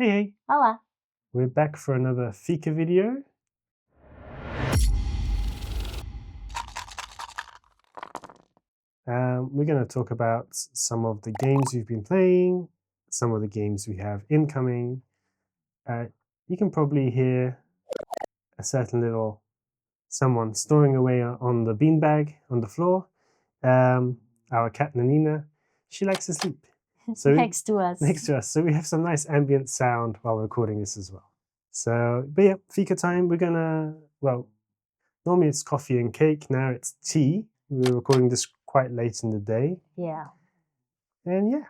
Hey, hey, Olá! we're back for another Fika video. We're going to talk about some of the games we've been playing, some of the games we have incoming. You can probably hear a certain little someone snoring away on the beanbag on the floor. Our cat Nanina, she likes to sleep. So Next to us. next to us. So we have some nice ambient sound while recording this as well. So, but yeah, Fika time. We're gonna, well, normally it's coffee and cake. Now it's tea. We're recording this quite late in the day. Yeah. And yeah.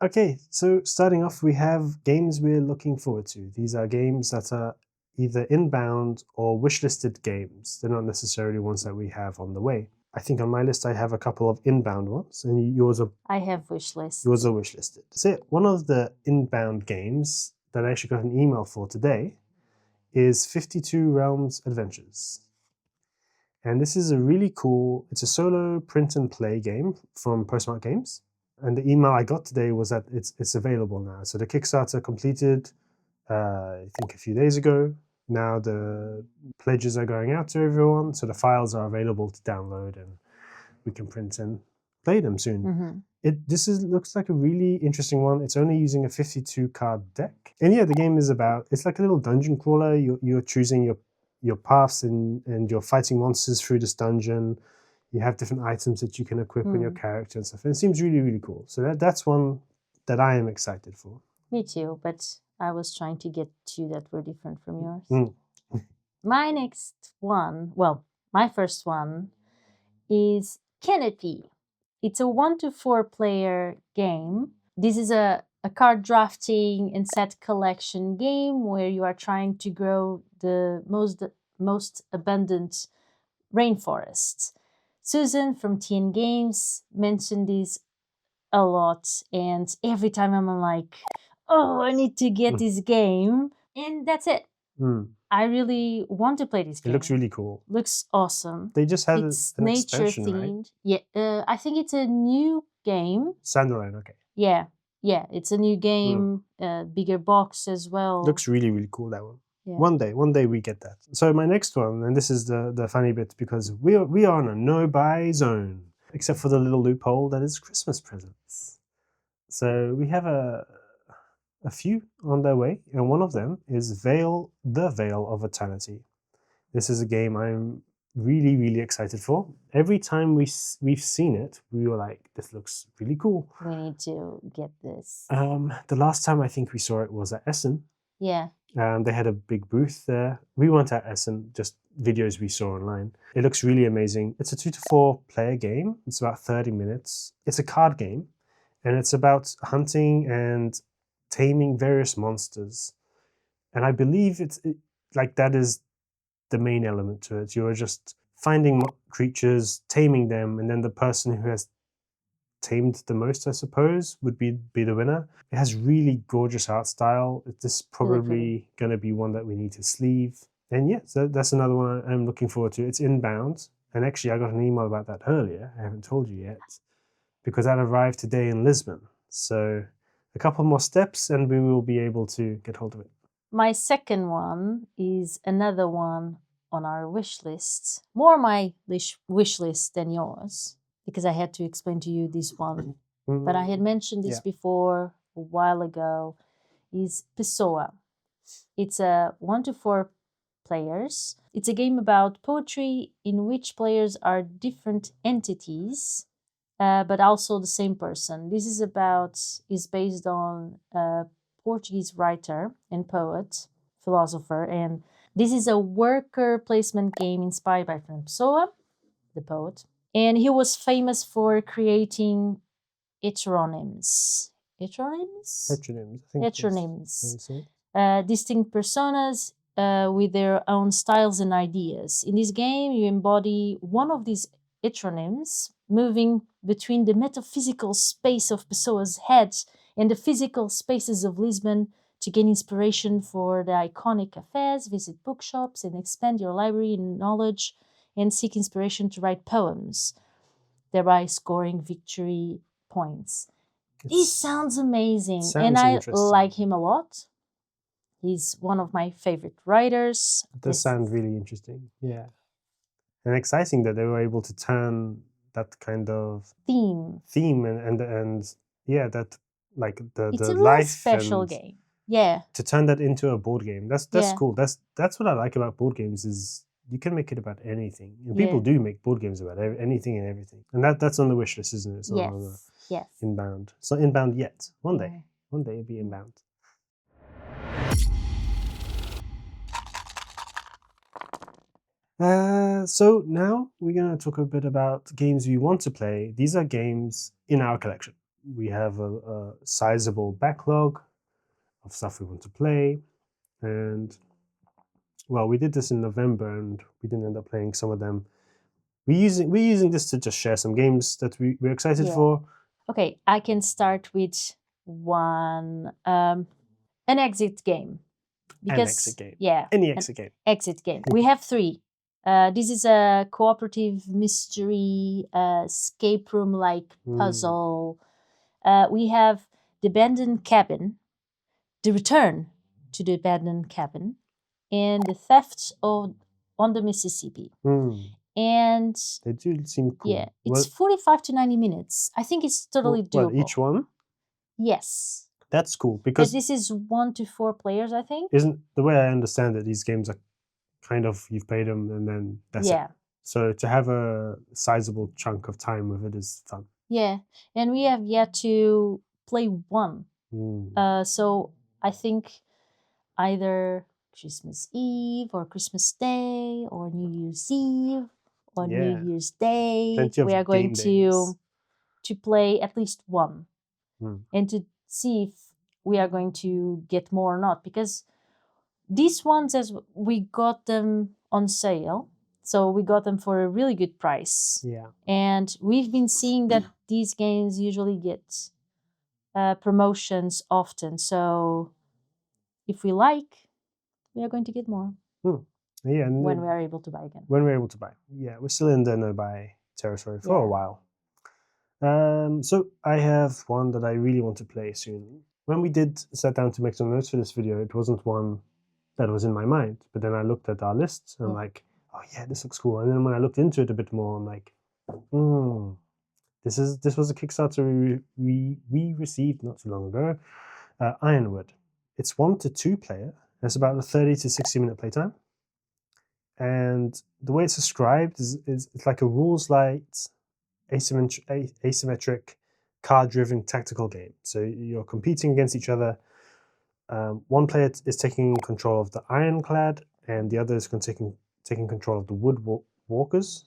Okay, so starting off, we have games we're looking forward to. These are games that are either inbound or wishlisted games. They're not necessarily ones that we have on the way. I think on my list I have a couple of inbound ones, and yours are I have wish list. wishlisted. So one of the inbound games that I actually got an email for today is 52 Realms Adventures. And this is a really cool, it's a solo print and play game from Postmark Games. And the email I got today was that it's available now. So the Kickstarter completed, I think a few days ago. Now the pledges are going out to everyone. So the files are available to download and we can print and play them soon. Mm-hmm. Looks like a really interesting one. It's only using a 52 card deck. And yeah, the game is about, it's like a little dungeon crawler. You're choosing your paths and you're fighting monsters through this dungeon. You have different items that you can equip on your character and stuff. And it seems really, really cool. So that's one that I am excited for. Me too, but I was trying to get two that were different from yours. Mm. My next one, well, my first one is Canopy. It's a 1 to 4 player game. This is a card drafting and set collection game where you are trying to grow the most abundant rainforests. Susan from TN Games mentioned this a lot, and every time I'm like, oh, I need to get this game, and that's it. I really want to play this game. It looks really cool. Looks awesome. They just had It's an nature expansion, themed. right? Yeah, I think it's a new game. Standalone, okay. Yeah, it's a new game, bigger box as well. Looks really, really cool, that one. Yeah. One day we get that. So my next one, and this is the funny bit, because we are on a no-buy zone, except for the little loophole that is Christmas presents. So we have a few on their way, and one of them is The Veil of Eternity. This is a game I'm really, really excited for. Every time we've seen it, we were like, this looks really cool. We need to get this. The last time I think we saw it was at Essen. Yeah. They had a big booth there. We weren't at Essen, just videos we saw online. It looks really amazing. It's a 2 to 4 player game. It's about 30 minutes. It's a card game, and it's about hunting and taming various monsters. And I believe that is the main element to it. You're just finding creatures, taming them, and then the person who has tamed the most, I suppose, would be the winner. It has really gorgeous art style. This is probably going to be one that we need to sleeve. And yeah, so that's another one I'm looking forward to. It's inbound. And actually, I got an email about that earlier. I haven't told you yet, because that arrived today in Lisbon. So a couple more steps and we will be able to get hold of it. My second one is another one on our wish list. More my wish list than yours, because I had to explain to you this one. But I had mentioned this before a while ago, is Pessoa. It's a 1 to 4 players. It's a game about poetry in which players are different entities, but also the same person. This is based on a Portuguese writer and poet, philosopher, and this is a worker placement game inspired by Fernando Pessoa, the poet. And he was famous for creating heteronyms. Heteronyms? Heteronyms. Distinct personas with their own styles and ideas. In this game, you embody one of these heteronyms, moving between the metaphysical space of Pessoa's head and the physical spaces of Lisbon to gain inspiration for the iconic cafes, visit bookshops, and expand your library in knowledge and seek inspiration to write poems. thereby scoring victory points. This sounds amazing, sounds and I interesting. like him a lot. He's one of my favorite writers. It does sound really interesting. Yeah. And exciting that they were able to turn that kind of theme and yeah, that like it's the a really life special and game. Yeah. to turn that into a board game. That's Yeah. cool. That's what I like about board games is you can make it about anything. And Yeah. people do make board games about anything and everything. And that's on the wish list, isn't it? It's not on the Yes. inbound. It's not inbound yet. One Yeah. day. One day it'll be inbound. So now we're going to talk a bit about games we want to play. These are games in our collection. We have a sizable backlog of stuff we want to play. And, well, we did this in November and we didn't end up playing some of them. We're using this to just share some games that we're excited for. Okay, I can start with one, an exit game. An exit game. Yeah. Any exit game. Exit game. We have 3. This is a cooperative mystery, escape room-like puzzle. We have The Abandoned Cabin, The Return to the Abandoned Cabin, and The Theft on the Mississippi. And they do seem cool. Yeah, it's 45 to 90 minutes. I think it's totally doable. Each one? Yes. That's cool because this is 1 to 4 players, I think. Isn't the way I understand it? These games are kind of you've played them and then that's it. So to have a sizable chunk of time with it is fun. Yeah, and we have yet to play one. So I think either Christmas Eve or Christmas Day or New Year's Eve or New Year's Day, we are going to play at least one and to see if we are going to get more or not, because these ones, as we got them on sale, so we got them for a really good price. Yeah. And we've been seeing that these games usually get promotions often. So if we like, we are going to get more. Yeah. And when we are able to buy again. When we're able to buy. Yeah, we're still in the no-buy territory for a while. So I have one that I really want to play soon. When we did sit down to make some notes for this video, it wasn't one that was in my mind. But then I looked at our lists and I'm like, oh yeah, this looks cool. And then when I looked into it a bit more, I'm like, this was a Kickstarter we received not too long ago. Ironwood. It's 1 to 2 player. It's about a 30 to 60 minute playtime. And the way it's described is it's like a rules-light, asymmetric, card-driven tactical game. So you're competing against each other. One player is taking control of the ironclad, and the other is taking control of the wood walkers.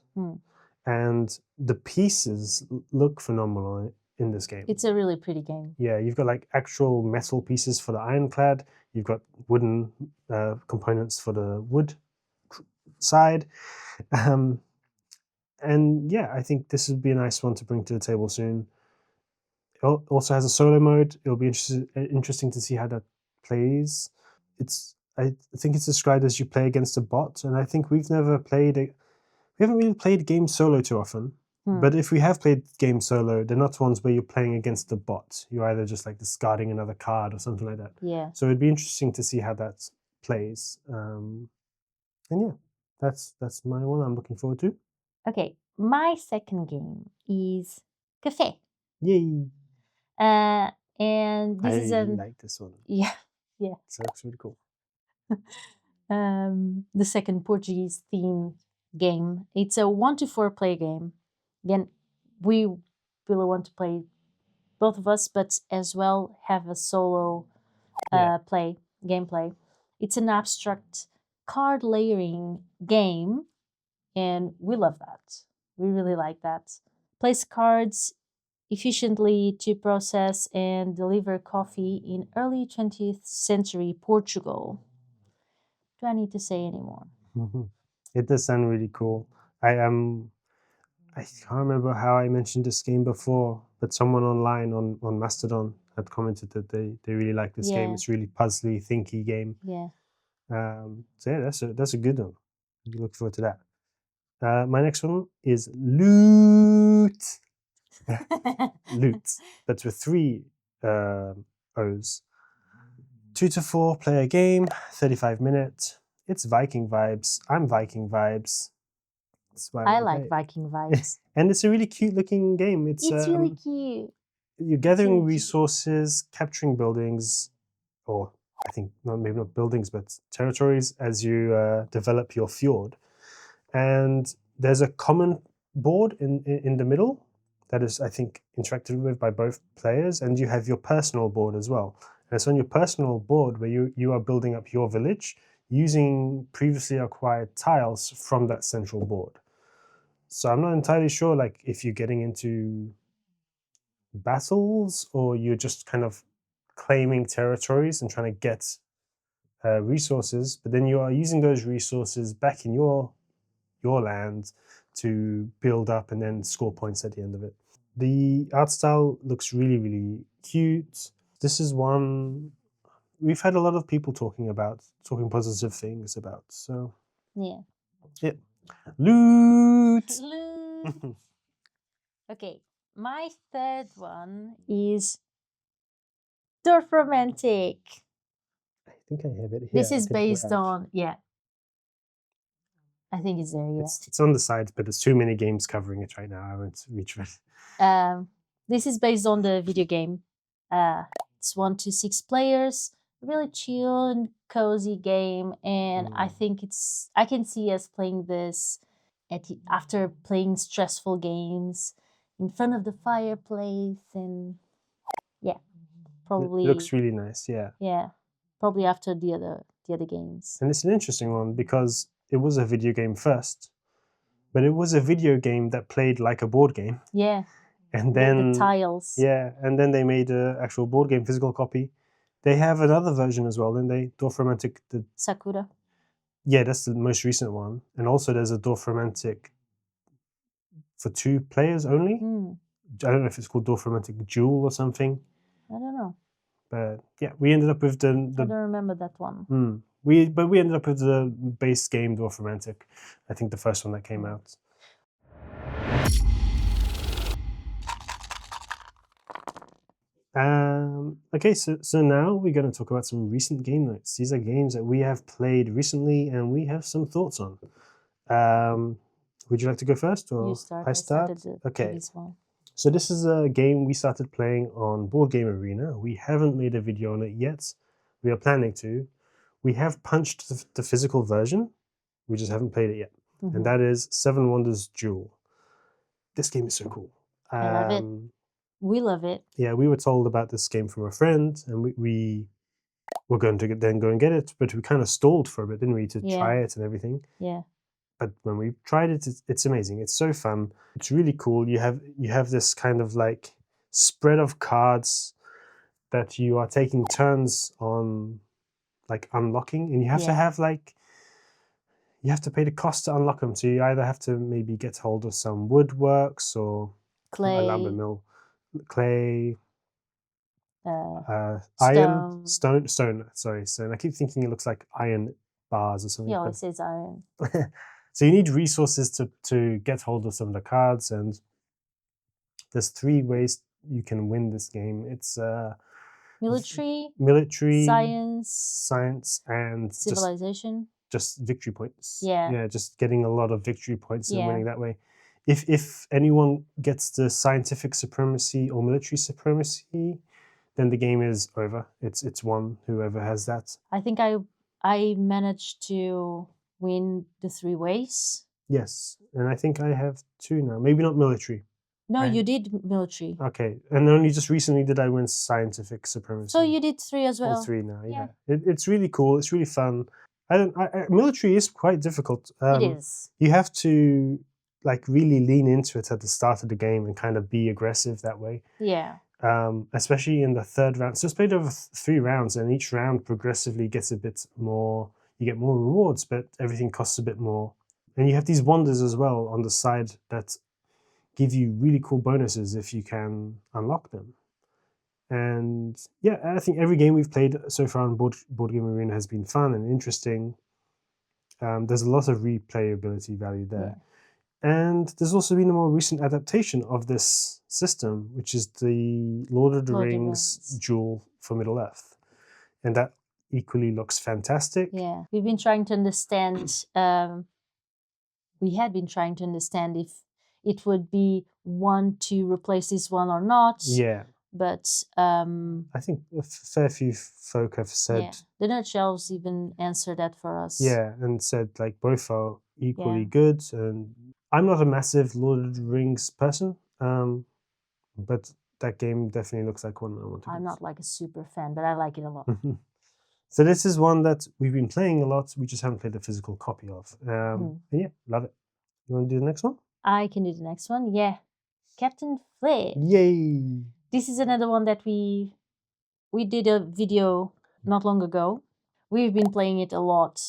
And the pieces look phenomenal in this game. It's a really pretty game. Yeah, you've got like actual metal pieces for the ironclad. You've got wooden components for the wood side. And yeah, I think this would be a nice one to bring to the table soon. It also has a solo mode. It'll be interesting to see how that plays. I think it's described as you play against a bot, and I think we haven't really played games solo too often. But if we have played games solo, they're not ones where you're playing against the bot. You're either just like discarding another card or something like that. Yeah. So it'd be interesting to see how that plays. And yeah, that's my one I'm looking forward to. Okay, my second game is Café. Yay! And this I like this one. Yeah. It looks really cool. The second Portuguese themed game. It's a 1 to 4 play game. Again, we really want to play both of us, but as well have a solo gameplay. It's an abstract card layering game, and we love that. We really like that. Place cards efficiently to process and deliver coffee in early 20th century Portugal. Do I need to say any more? It does sound really cool. I can't remember how I mentioned this game before, but someone online on Mastodon had commented that they really like this game. It's really puzzly, thinky game. Yeah. So yeah, that's a good one. I look forward to that. My next one is Ludo. loot. Loot, but with 3 O's. 2 to 4 player game, 35 minutes. It's Viking vibes. I'm Viking vibes. That's why I wanna like play it. Viking vibes. And it's a really cute looking game. It's really cute. You're gathering really cute. resources, capturing buildings, or I think maybe not buildings, but territories as you develop your fjord. And there's a common board in the middle that is, I think, interacted with by both players, and you have your personal board as well. And it's on your personal board where you are building up your village using previously acquired tiles from that central board. So I'm not entirely sure, like, if you're getting into battles or you're just kind of claiming territories and trying to get resources, but then you are using those resources back in your land to build up and then score points at the end of it. The art style looks really, really cute. This is one we've had a lot of people talking positive things about. So Yeah. loot. Loot. Okay, my third one is Dwarf Romantic. I think I have it here. This is I can based grab. on, yeah. I think it's there, yeah. It's on the side, but there's too many games covering it right now. I won't reach for it. This is based on the video game. It's 1 to 6 players, really chill and cozy game, and I think I can see us playing this after playing stressful games in front of the fireplace, and yeah, probably It looks really nice, yeah. Yeah, probably after the other games. And it's an interesting one because it was a video game first, but it was a video game that played like a board game. Yeah. And The then tiles. yeah, and then they made an actual board game physical copy. They have another version as well, didn't they? Dwarf Romantic. Sakura. Yeah, that's the most recent one. And also there's a Dwarf Romantic for 2 players only. I don't know if it's called Dwarf Romantic Duel or something. I don't know. But yeah, we ended up with the I don't remember that one. We ended up with the base game Dwarf Romantic. I think the first one that came out. Okay, so now we're going to talk about some recent game notes. These are games that we have played recently and we have some thoughts on. Would you like to go first, or You start. I start? Okay. This one. So this is a game we started playing on Board Game Arena. We haven't made a video on it yet. We are planning to. We have punched the physical version. We just haven't played it yet. And that is Seven Wonders Duel. This game is so cool. I love it. We love it. Yeah, we were told about this game from a friend, and we were going to then go and get it, but we kind of stalled for a bit, didn't we, to try it and everything. Yeah. But when we tried it, it's amazing. It's so fun. It's really cool. You have this kind of like spread of cards that you are taking turns on, like unlocking, and you have to have like you have to pay the cost to unlock them. So you either have to maybe get hold of some woodworks or clay, a lumber mill, clay, stone. iron, stone. Sorry, stone. I keep thinking it looks like iron bars or something. He always says iron. So you need resources to get hold of some of the cards, and there's 3 ways you can win this game. It's military, science, and civilization. Just victory points. Yeah, just getting a lot of victory points and winning that way. If anyone gets the scientific supremacy or military supremacy, then the game is over. It's won. Whoever has that. I think I managed to win the 3 ways. Yes, and I think I have 2 now. Maybe not military. No, you did military. Okay, and only just recently did I win scientific supremacy. So you did 3 as well. All 3 now. Yeah. It's really cool. It's really fun. Military is quite difficult. It is. You have to like really lean into it at the start of the game and kind of be aggressive that way. Yeah. Especially in the 3rd round. So it's played over 3 rounds, and each round progressively gets a bit more. You get more rewards, but everything costs a bit more. And you have these wonders as well on the side that give you really cool bonuses if you can unlock them. And yeah, I think every game we've played so far on Board Game Arena has been fun and interesting. There's a lot of replayability value there. And there's also been a more recent adaptation of this system, which is the Lord of the Lord of the Rings Rings. Jewel for Middle Earth. And that equally looks fantastic. Yeah, we've been trying to understand. We had been trying to understand if it would be one to replace this one or not. Yeah. But I think a fair few folk have said, yeah, the Nutshelves even answered that for us. yeah, and said like both are equally good. And I'm not a massive Lord of the Rings person, but that game definitely looks like one I want to I'm get. not like a super fan, but I like it a lot. So this is one that we've been playing a lot. We just haven't played a physical copy of. And yeah, love it. You want to do the next one? I can do the next one. Yeah, Captain Fled. Yay! This is another one that we did a video not long ago. We've been playing it a lot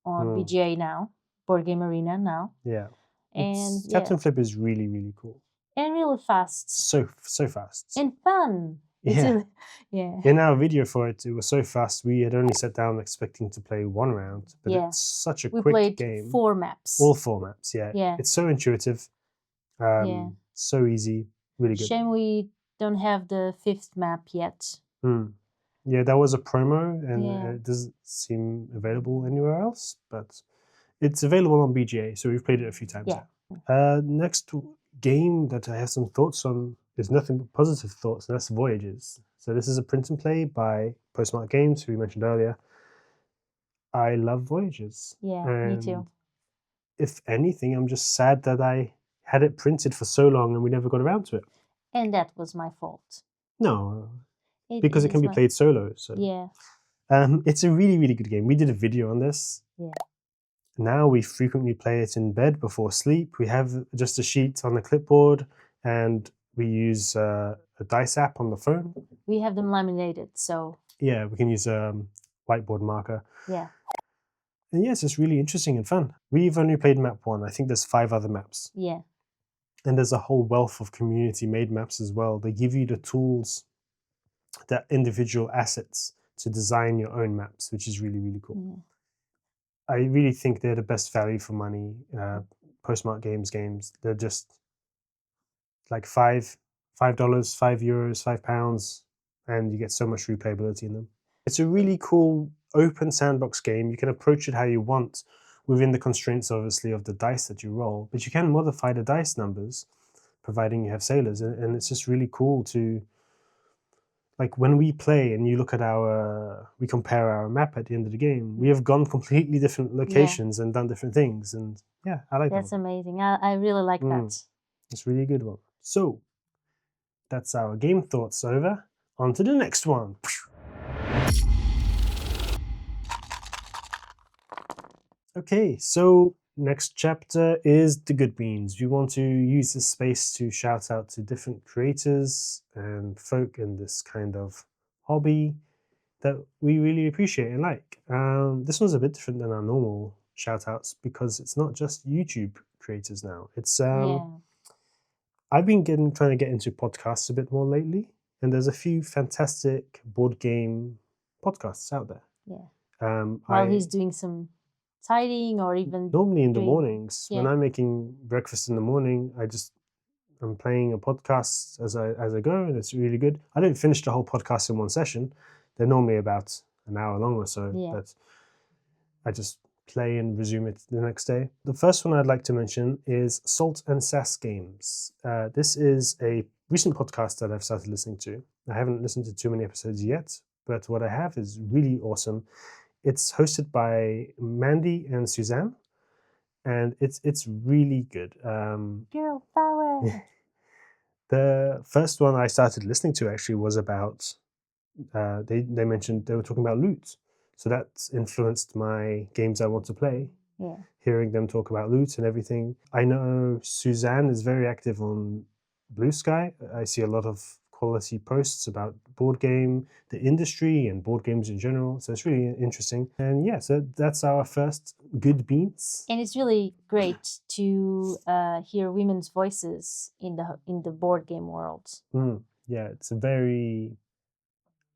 on BGA now, Board Game Arena now. Yeah. And Captain Flip is really, really cool. And really fast. So fast. And fun. Yeah. Yeah. In our video for it, it was so fast. We had only sat down expecting to play one round, but it's such a quick game. We played 4 maps. All 4 maps, yeah. It's so intuitive. So easy. Really good. Shame we don't have the 5th map yet. Yeah, that was a promo, and it doesn't seem available anywhere else, but it's available on BGA, so we've played it a few times. Yeah. Next game that I have some thoughts on is nothing but positive thoughts, and that's Voyages. So this is a print and play by Postmark Games, who we mentioned earlier. I love Voyages. Yeah, me too. If anything, I'm just sad that I had it printed for so long and we never got around to it. And that was my fault. No, because it can be played solo. So yeah. It's a really, really good game. We did a video on this. Yeah. Now we frequently play it in bed before sleep. We have just a sheet on the clipboard, and we use a dice app on the phone. We have them laminated, so yeah, we can use a whiteboard marker. Yeah. And yes, it's really interesting and fun. We've only played map 1. I think there's 5 other maps. Yeah. And there's a whole wealth of community-made maps as well. They give you the tools, the individual assets to design your own maps, which is really, really cool. Yeah. I really think they're the best value for money Postmark games. They're just like $5, €5, £5, and you get so much replayability in them. It's a really cool open sandbox game. You can approach it how you want within the constraints, obviously, of the dice that you roll, but you can modify the dice numbers, providing you have sailors, and it's just really cool to, like, when we play and you look at we compare our map at the end of the game, we have gone completely different locations and done different things, and yeah, I like that. That's amazing. I really like that. It's really a good one. So, that's our game thoughts over. On to the next one. Okay, so next chapter is the good beans. We want to use this space to shout out to different creators and folk in this kind of hobby that we really appreciate and like. This one's a bit different than our normal shout outs because it's not just YouTube creators now. It's I've been trying to get into podcasts a bit more lately, and there's a few fantastic board game podcasts out there. Yeah. While he's doing some tidying or even normally in the mornings when I'm making breakfast in the morning, I'm playing a podcast as I go, and it's really good. I don't finish the whole podcast in one session. They're normally about an hour long or so, but I just play and resume it the next day. The first one I'd like to mention is Salt and Sass Games. This is a recent podcast that I've started listening to. I haven't listened to too many episodes yet, but what I have is really awesome. It's hosted by Mandy and Suzanne, and it's really good. Girl power! The first one I started listening to actually was about, they mentioned they were talking about loot. So that's influenced my games I want to play. Yeah. Hearing them talk about loot and everything. I know Suzanne is very active on Blue Sky. I see a lot of quality posts about board game, the industry, and board games in general. So it's really interesting. And yeah, so that's our first good beans. And it's really great to hear women's voices in the board game world. Yeah, it's a very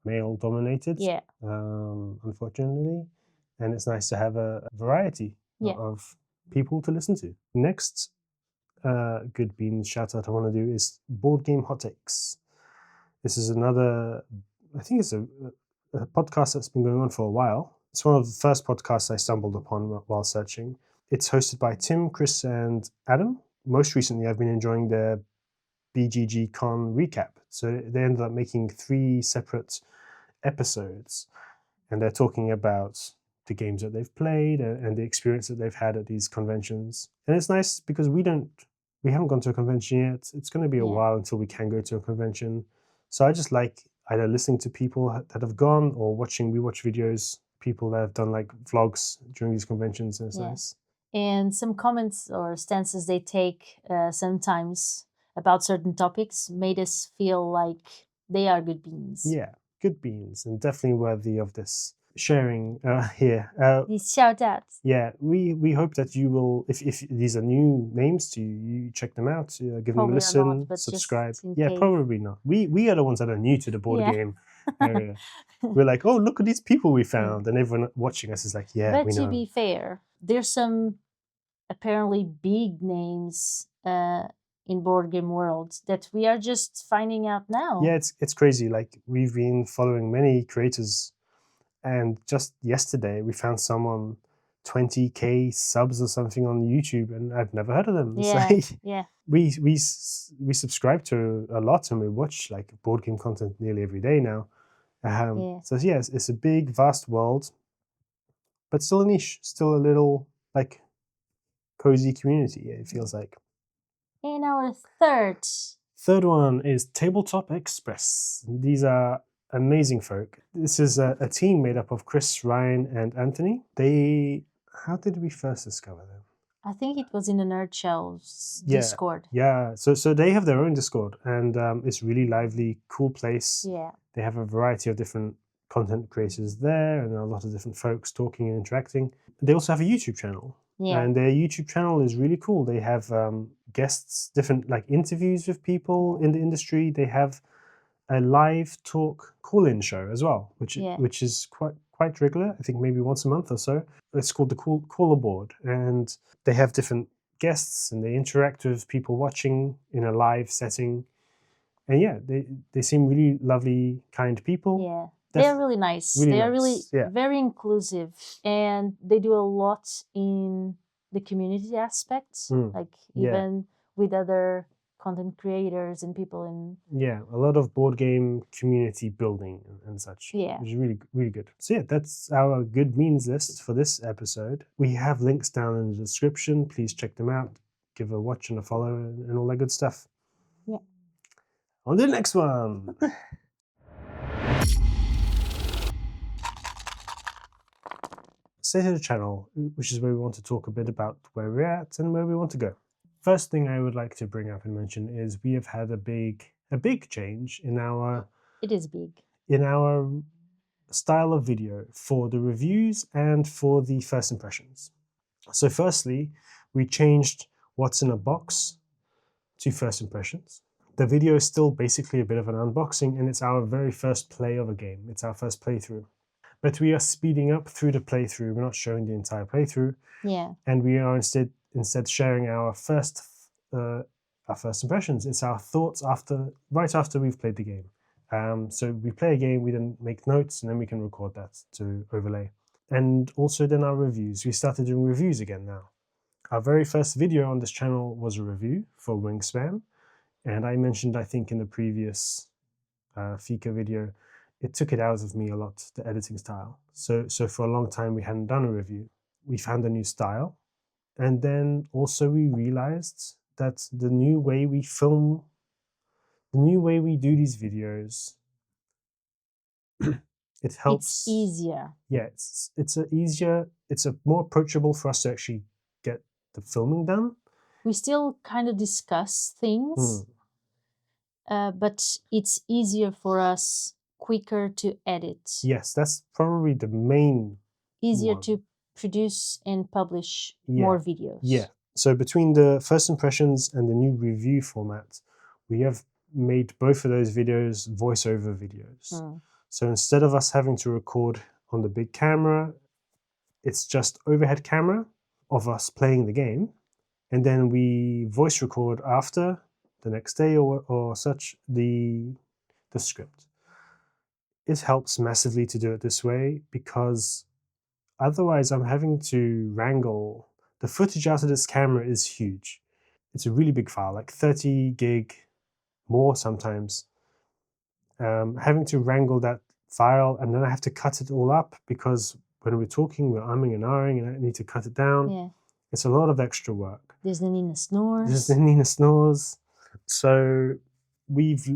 male-dominated, unfortunately, and it's nice to have a variety of people to listen to. Next, good beans shout out I want to do is Board Game Hot Takes. This is another, I think it's a podcast that's been going on for a while. It's one of the first podcasts I stumbled upon while searching. It's hosted by Tim, Chris, and Adam. Most recently, I've been enjoying their BGG Con recap. So they ended up making 3 separate episodes, and they're talking about the games that they've played and the experience that they've had at these conventions. And it's nice because we haven't gone to a convention yet. It's going to be a while until we can go to a convention. So I just like either listening to people that have gone or we watch videos, people that have done like vlogs during these conventions, and it's nice. And some comments or stances they take sometimes about certain topics made us feel like they are good beans. Yeah, good beans, and definitely worthy of this sharing here. These shout outs. Yeah, we hope that you will, if these are new names to you, you check them out, give them a listen, subscribe. Yeah, probably not. We are the ones that are new to the board game area. We're like, oh, look at these people we found, and everyone watching us is like, yeah, but we know. To be fair, there's some apparently big names in board game world that we are just finding out now. Yeah, it's crazy. Like, we've been following many creators, and just yesterday we found someone 20k subs or something on YouTube, and I've never heard of them. Yeah. We subscribe to a lot, and we watch like board game content nearly every day now. So yes, it's a big, vast world, but still a niche, still a little like cozy community. It feels like. And our third one is Tabletop Express. These are amazing folk. This is a team made up of Chris, Ryan, and Anthony. How did we first discover them? I think it was in the Nerd Shell's Discord. Yeah. So they have their own Discord, and it's really lively, cool place. Yeah. They have a variety of different content creators there, and a lot of different folks talking and interacting. They also have a YouTube channel. Yeah. And their YouTube channel is really cool. They have guests, different like interviews with people in the industry. They have a live talk call-in show as well, which is quite regular. I think maybe once a month or so. It's called the Caller Board, and they have different guests and they interact with people watching in a live setting. And yeah, they seem really lovely, kind people. Yeah. They're really nice. They are really very inclusive, and they do a lot in the community aspect, like even with other content creators and people in... Yeah, a lot of board game community building and such. Yeah. Which is really, really good. So yeah, that's our good means list for this episode. We have links down in the description. Please check them out. Give a watch and a follow and all that good stuff. Yeah. On to the next one. Stay to the channel, which is where we want to talk a bit about where we're at and where we want to go. First thing I would like to bring up and mention is we have had a big change in our... It is big. In our style of video for the reviews and for the first impressions. So firstly, we changed what's in a box to first impressions. The video is still basically a bit of an unboxing, and it's our very first play of a game. It's our first playthrough. But we are speeding up through the playthrough. We're not showing the entire playthrough. Yeah. And we are instead sharing our first impressions. It's our thoughts right after we've played the game. So we play a game, we then make notes, and then we can record that to overlay. And also then our reviews. We started doing reviews again now. Our very first video on this channel was a review for Wingspan. And I mentioned, I think in the previous Fika video, it took it out of me a lot, the editing style. So for a long time we hadn't done a review. We found a new style. And then also we realized that the new way we film, the new way we do these videos, it helps. It's easier. Yeah, it's a more approachable for us to actually get the filming done. We still kind of discuss things, but it's easier for us, quicker to edit. Yes, that's probably the main easier one. To produce and publish more videos. Yeah. So between the first impressions and the new review format, we have made both of those videos voiceover videos. So instead of us having to record on the big camera, it's just overhead camera of us playing the game. and then we voice record after the next day or such the script. It helps massively to do it this way because otherwise I'm having to wrangle. The footage out of this camera is huge. It's a really big file, like 30 gig, more sometimes. Having to wrangle that file, and then I have to cut it all up because when we're talking, we're umming and ahhing, and I need to cut it down. Yeah. It's a lot of extra work. There's the Nina snores. There's the Nina snores. So we've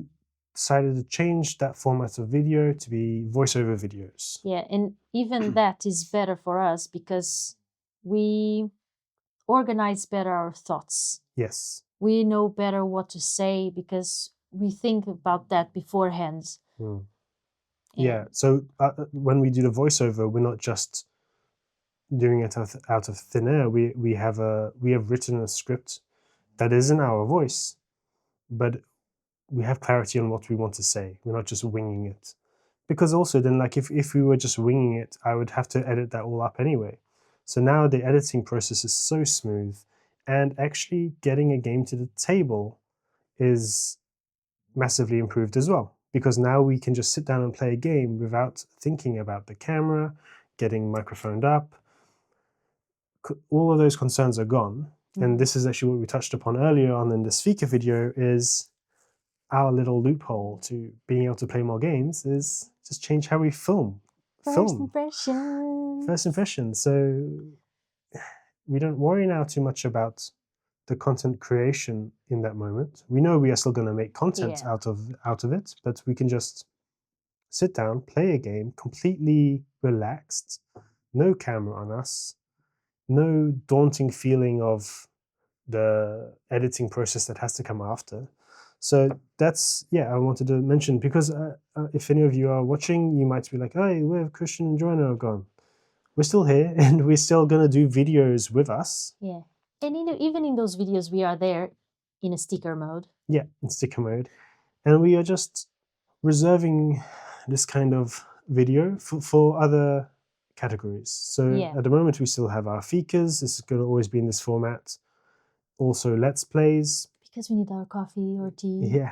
decided to change that format of video to be voiceover videos. Yeah, and even that is better for us because we organize better our thoughts. Yes. We know better what to say because we think about that beforehand. Mm. Yeah. So when we do the voiceover, we're not just doing it out of thin air. We have written a script that isn't our voice, but we have clarity on what we want to say. We're not just winging it. Because also then, like, if we were just winging it, I would have to edit that all up anyway. So now the editing process is so smooth, and actually getting a game to the table is massively improved as well. Because now we can just sit down and play a game without thinking about the camera, getting microphoned up. All of those concerns are gone. And this is actually what we touched upon earlier on in this Fika video, is our little loophole to being able to play more games is just change how we film. First impression. First impression. So we don't worry now too much about the content creation in that moment. We know we are still going to make content out of it, but we can just sit down, play a game, completely relaxed, no camera on us, no daunting feeling of the editing process that has to come after. So that's, I wanted to mention, because if any of you are watching, you might be like, hey, where have Christian and Joanna gone? We're still here, and we're still going to do videos with us. Yeah. And even in those videos, we are there in a sticker mode. Yeah, in sticker mode. And we are just reserving this kind of video for other categories. So at the moment, we still have our Fikas. This is going to always be in this format. Also, Let's Plays. Because we need our coffee or tea,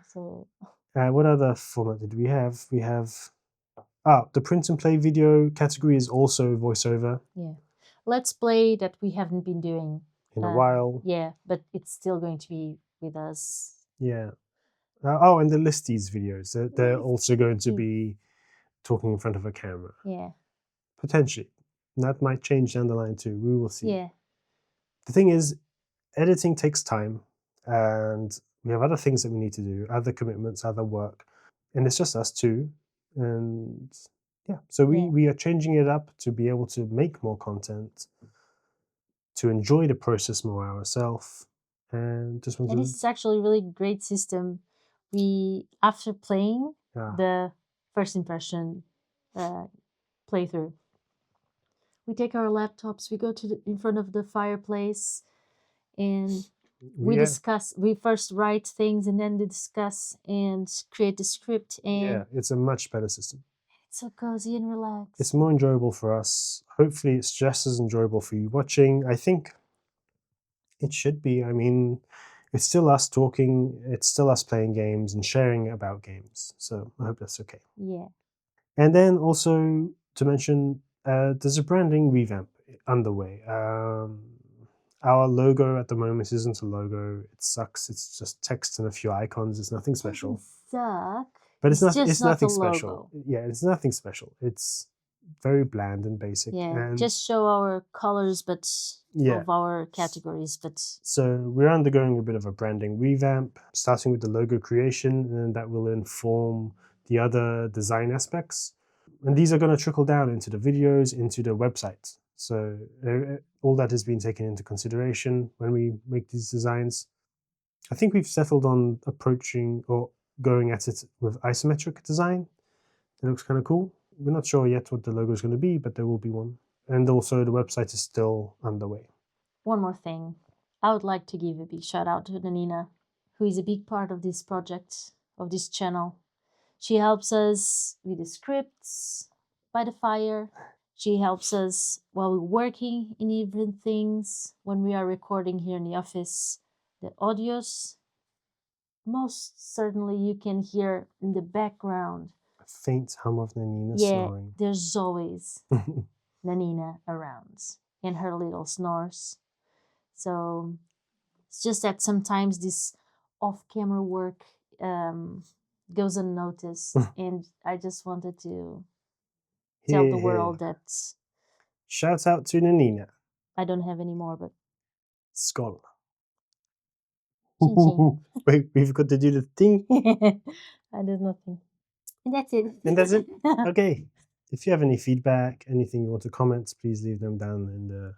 so... What other format did we have? We have... the print and play video category is also voiceover. Yeah. Let's Play that we haven't been doing in a while. Yeah, but it's still going to be with us. Yeah. And the listies videos. They're also going to be talking in front of a camera. Yeah. Potentially. That might change down the line too. We will see. Yeah. The thing is, editing takes time, and we have other things that we need to do, other commitments, other work. And it's just us two. And so we are changing it up to be able to make more content, to enjoy the process more ourselves, and just want to... And this is actually a really great system. We, after playing the first impression playthrough, we take our laptops, we go in front of the fireplace, and we discuss. We first write things, and then discuss and create the script. And it's a much better system. It's so cozy and relaxed. It's more enjoyable for us. Hopefully, it's just as enjoyable for you watching. I think it should be. I mean, it's still us talking. It's still us playing games and sharing about games. So I hope that's okay. Yeah. And then also to mention, there's a branding revamp underway. Our logo at the moment isn't a logo. It sucks. It's just text and a few icons. It's nothing special. It suck. But it's nothing special. Yeah, it's nothing special. It's very bland and basic. Yeah, and just show our colors, but of our categories. But so we're undergoing a bit of a branding revamp, starting with the logo creation, and that will inform the other design aspects. And these are going to trickle down into the videos, into the website. So all that has been taken into consideration when we make these designs. I think we've settled on approaching or going at it with isometric design. It looks kind of cool. We're not sure yet what the logo is going to be, but there will be one. And also the website is still underway. One more thing. I would like to give a big shout out to Nina, who is a big part of this project, of this channel. She helps us with the scripts, by the fire, She helps us while we're working in different things. When we are recording here in the office, the audios, most certainly you can hear in the background. A faint hum of Nanina Yeah, snoring. there's always Nanina around and her little snores. So it's just that sometimes this off-camera work goes unnoticed, and I just wanted to tell the Here, world here. that Shout out to Nanina. I don't have any more, but Skål. Chin chin. Wait, we've got to do the thing. I did nothing. And that's it. And that's it. Okay. If you have any feedback, anything you want to comment, please leave them down in the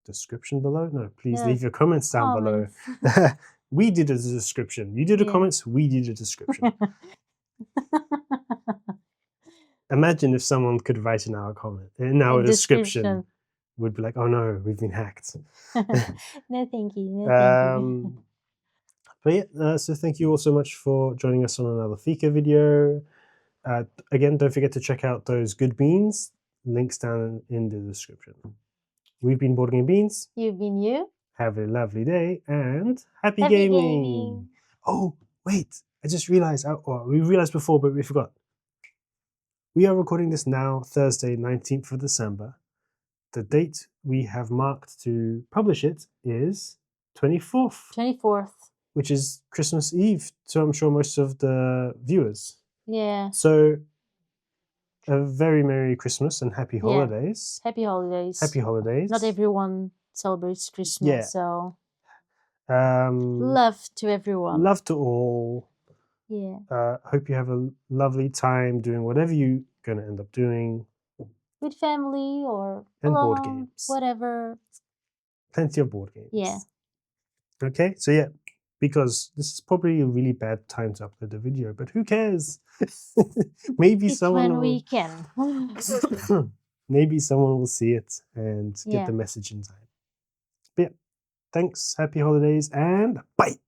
description below. No, please Yeah, leave your comments down below. We did a description. You did the Yeah. comments, we did a description. Imagine if someone could write in our comment, in our description. Would be like, oh no, we've been hacked. No, thank you. No, thank you. But yeah, so thank you all so much for joining us on another Fika video. Again, don't forget to check out those good beans. Links down in the description. We've been Board Game Beans. You've been you. Have a lovely day and happy Happy gaming. gaming. Oh, wait. I just realized, we realized before, but we forgot. We are recording this now, Thursday, 19th of December. The date we have marked to publish it is 24th. 24th. Which is Christmas Eve, so I'm sure most of the viewers. Yeah. So, a very Merry Christmas and Happy Holidays. Happy holidays. Happy holidays. Not everyone celebrates Christmas, Yeah. so love to everyone. Love to all. Yeah. Hope you have a lovely time doing whatever you're going to end up doing. With family or and alone, board games. whatever. Plenty of board games. Yeah. Okay, so yeah, because this is probably a really bad time to upload the video, but who cares? Maybe It's someone when will, we can. maybe someone will see it and Yeah. get the message in time. But yeah, thanks, happy holidays, and bye.